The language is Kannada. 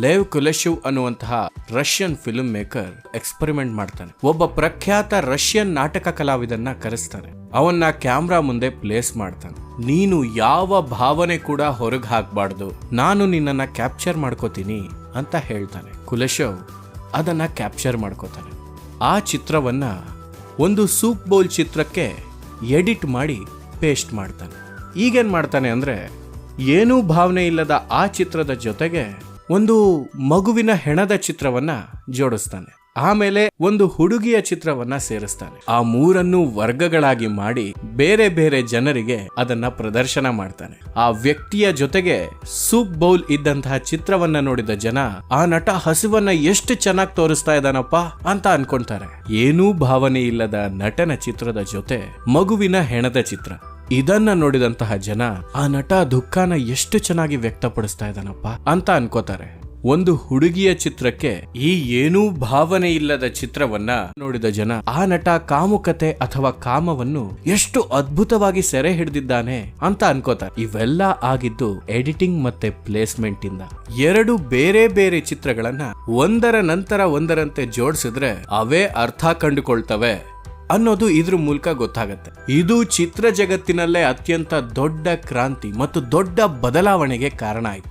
ಲೇವ್ ಕುಲೆಶಿವ್ ಅನ್ನುವಂತಹ ರಷ್ಯನ್ ಫಿಲ್ಮ್ ಮೇಕರ್ ಎಕ್ಸ್ಪೆರಿಮೆಂಟ್ ಮಾಡ್ತಾನೆ. ಒಬ್ಬ ಪ್ರಖ್ಯಾತ ರಷ್ಯನ್ ನಾಟಕ ಕಲಾವಿದನ್ನ ಕರೆಸ್ತಾನೆ. ಅವನ್ನ ಕ್ಯಾಮ್ರಾ ಮುಂದೆ ಪ್ಲೇಸ್ ಮಾಡ್ತಾನೆ. ನೀನು ಯಾವ ಭಾವನೆ ಕೂಡ ಹೊರಗೆ ಹಾಕ್ಬಾರ್ದು, ನಾನು ನಿನ್ನನ್ನ ಕ್ಯಾಪ್ಚರ್ ಮಾಡ್ಕೋತೀನಿ ಅಂತ ಹೇಳ್ತಾನೆ. ಕುಲೆಶವ್ ಅದನ್ನ ಕ್ಯಾಪ್ಚರ್ ಮಾಡ್ಕೋತಾನೆ. ಆ ಚಿತ್ರವನ್ನ ಒಂದು ಸೂಪ್ ಬೌಲ್ ಚಿತ್ರಕ್ಕೆ ಎಡಿಟ್ ಮಾಡಿ ಪೇಸ್ಟ್ ಮಾಡ್ತಾನೆ. ಈಗೇನ್ ಮಾಡ್ತಾನೆ ಅಂದ್ರೆ, ಏನೂ ಭಾವನೆ ಇಲ್ಲದ ಆ ಚಿತ್ರದ ಜೊತೆಗೆ ಒಂದು ಮಗುವಿನ ಹೆಣದ ಚಿತ್ರವನ್ನ ಜೋಡಿಸ್ತಾನೆ. ಆಮೇಲೆ ಒಂದು ಹುಡುಗಿಯ ಚಿತ್ರವನ್ನ ಸೇರಿಸ್ತಾನೆ. ಆ ಮೂರನ್ನು ವರ್ಗಗಳಾಗಿ ಮಾಡಿ ಬೇರೆ ಬೇರೆ ಜನರಿಗೆ ಅದನ್ನ ಪ್ರದರ್ಶನ ಮಾಡ್ತಾನೆ. ಆ ವ್ಯಕ್ತಿಯ ಜೊತೆಗೆ ಸೂಪ್ ಬೌಲ್ ಇದ್ದಂತಹ ಚಿತ್ರವನ್ನ ನೋಡಿದ ಜನ ಆ ನಟ ಹಸಿವನ್ನ ಎಷ್ಟು ಚೆನ್ನಾಗಿ ತೋರಿಸ್ತಾ ಇದ್ದಾನಪ್ಪ ಅಂತ ಅನ್ಕೊಂತಾರೆ. ಏನೂ ಭಾವನೆ ಇಲ್ಲದ ನಟನ ಚಿತ್ರದ ಜೊತೆ ಮಗುವಿನ ಹೆಣದ ಚಿತ್ರ, ಇದನ್ನ ನೋಡಿದಂತಹ ಜನ ಆ ನಟ ದುಃಖನ ಎಷ್ಟು ಚೆನ್ನಾಗಿ ವ್ಯಕ್ತಪಡಿಸ್ತಾ ಇದ್ದಾನಪ್ಪ ಅಂತ ಅನ್ಕೋತಾರೆ. ಒಂದು ಹುಡುಗಿಯ ಚಿತ್ರಕ್ಕೆ ಈ ಏನೂ ಭಾವನೆ ಇಲ್ಲದ ಚಿತ್ರವನ್ನ ನೋಡಿದ ಜನ ಆ ನಟ ಕಾಮುಕತೆ ಅಥವಾ ಕಾಮವನ್ನು ಎಷ್ಟು ಅದ್ಭುತವಾಗಿ ಸೆರೆ ಹಿಡಿದಿದ್ದಾನೆ ಅಂತ ಅನ್ಕೋತಾರೆ. ಇವೆಲ್ಲ ಆಗಿದ್ದು ಎಡಿಟಿಂಗ್ ಮತ್ತೆ ಪ್ಲೇಸ್ಮೆಂಟ್ ಇಂದ. ಎರಡು ಬೇರೆ ಬೇರೆ ಚಿತ್ರಗಳನ್ನ ಒಂದರ ನಂತರ ಒಂದರಂತೆ ಜೋಡಿಸಿದ್ರೆ ಅವೇ ಅರ್ಥ ಕಂಡುಕೊಳ್ತವೆ ಅನ್ನೋದು ಇದ್ರ ಮೂಲಕ ಗೊತ್ತಾಗತ್ತೆ. ಇದು ಚಿತ್ರ ಜಗತ್ತಿನಲ್ಲೇ ಅತ್ಯಂತ ದೊಡ್ಡ ಕ್ರಾಂತಿ ಮತ್ತು ದೊಡ್ಡ ಬದಲಾವಣೆಗೆ ಕಾರಣ ಆಯ್ತು.